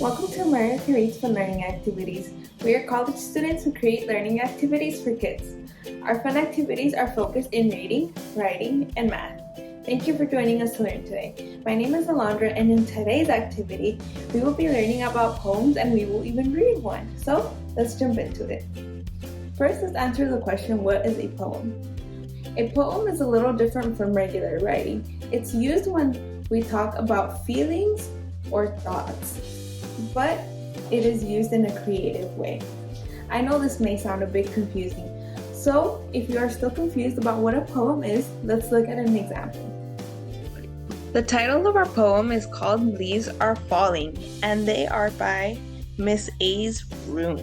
Welcome to America Reads for Learning Activities. We are college students who create learning activities for kids. Our fun activities are focused in reading, writing, and math. Thank you for joining us to learn today. My name is Alondra, and in today's activity, we will be learning about poems and we will even read one. So, let's jump into it. First, let's answer the question, what is a poem? A poem is a little different from regular writing. It's used when we talk about feelings or thoughts, but it is used in a creative way. I know this may sound a bit confusing, so if you are still confused about what a poem is, let's look at an example. The title of our poem is called Leaves Are Falling, and they are by Miss A's Room.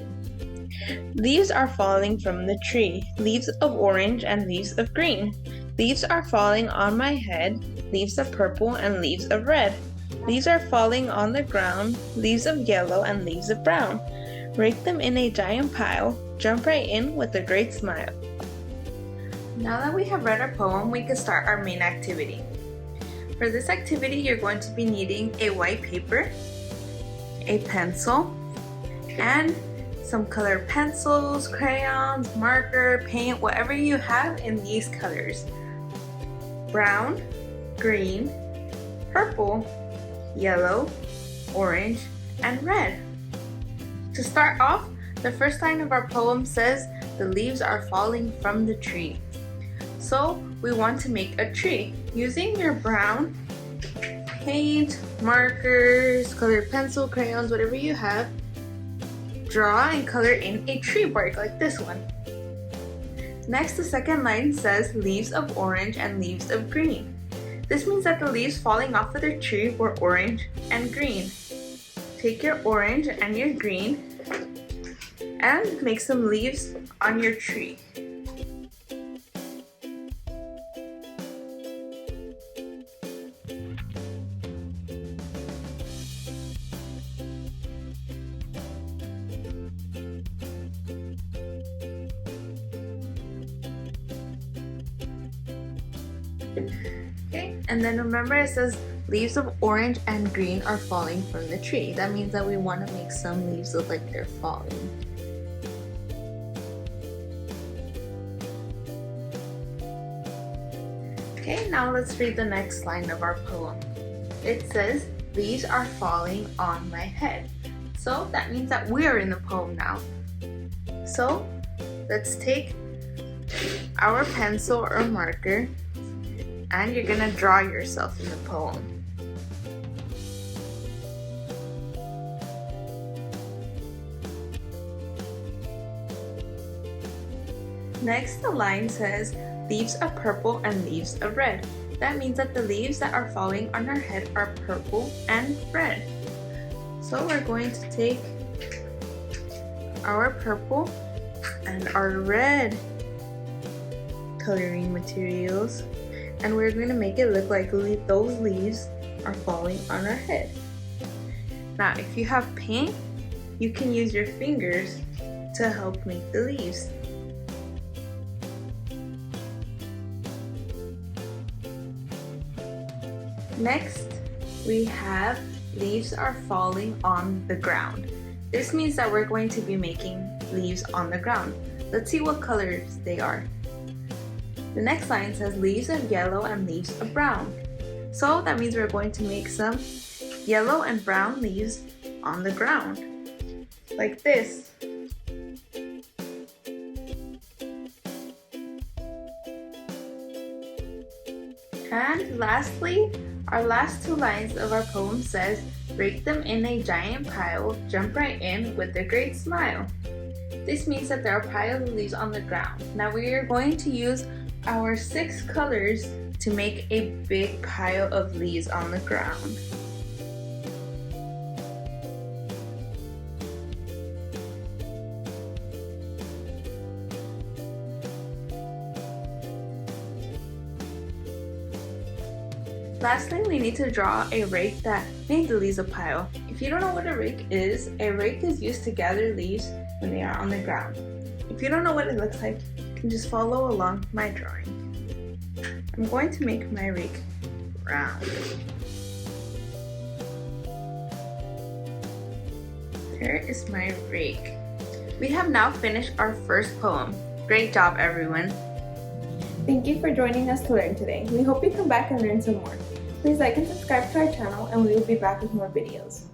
Leaves are falling from the tree, leaves of orange and leaves of green. Leaves are falling on my head, leaves of purple and leaves of red. Leaves are falling on the ground, leaves of yellow and leaves of brown. Rake them in a giant pile, jump right in with a great smile. Now that we have read our poem, we can start our main activity. For this activity, you're going to be needing a white paper, a pencil, and some colored pencils, crayons, marker, paint, whatever you have in these colors. Brown, green, purple, yellow, orange, and red. To start off, the first line of our poem says, "The leaves are falling from the tree." So we want to make a tree. Using your brown paint, markers, colored pencil, crayons, whatever you have, draw and color in a tree bark like this one. Next, the second line says leaves of orange and leaves of green. This means that the leaves falling off of the tree were orange and green. Take your orange and your green and make some leaves on your tree. Okay, and then remember it says leaves of orange and green are falling from the tree. That means that we want to make some leaves look like they're falling. Okay, now let's read the next line of our poem. It says, leaves are falling on my head. So that means that we are in the poem now. So let's take our pencil or marker and you're gonna draw yourself in the poem. Next, the line says, leaves of purple and leaves of red. That means that the leaves that are falling on our head are purple and red. So we're going to take our purple and our red coloring materials, and we're going to make it look like those leaves are falling on our head. Now, if you have paint, you can use your fingers to help make the leaves. Next, we have leaves are falling on the ground. This means that we're going to be making leaves on the ground. Let's see what colors they are. The next line says leaves of yellow and leaves of brown. So that means we're going to make some yellow and brown leaves on the ground, like this. And lastly, our last two lines of our poem says, rake them in a giant pile, jump right in with a great smile. This means that there are piles of leaves on the ground. Now we are going to use our 6 colors to make a big pile of leaves on the ground. Lastly, we need to draw a rake that made the leaves a pile. If you don't know what a rake is used to gather leaves when they are on the ground. If you don't know what it looks like, you can just follow along my drawing. I'm going to make my rake round. Here is my rake. We have now finished our first poem. Great job, everyone. Thank you for joining us to learn today. We hope you come back and learn some more. Please like and subscribe to our channel, and we will be back with more videos.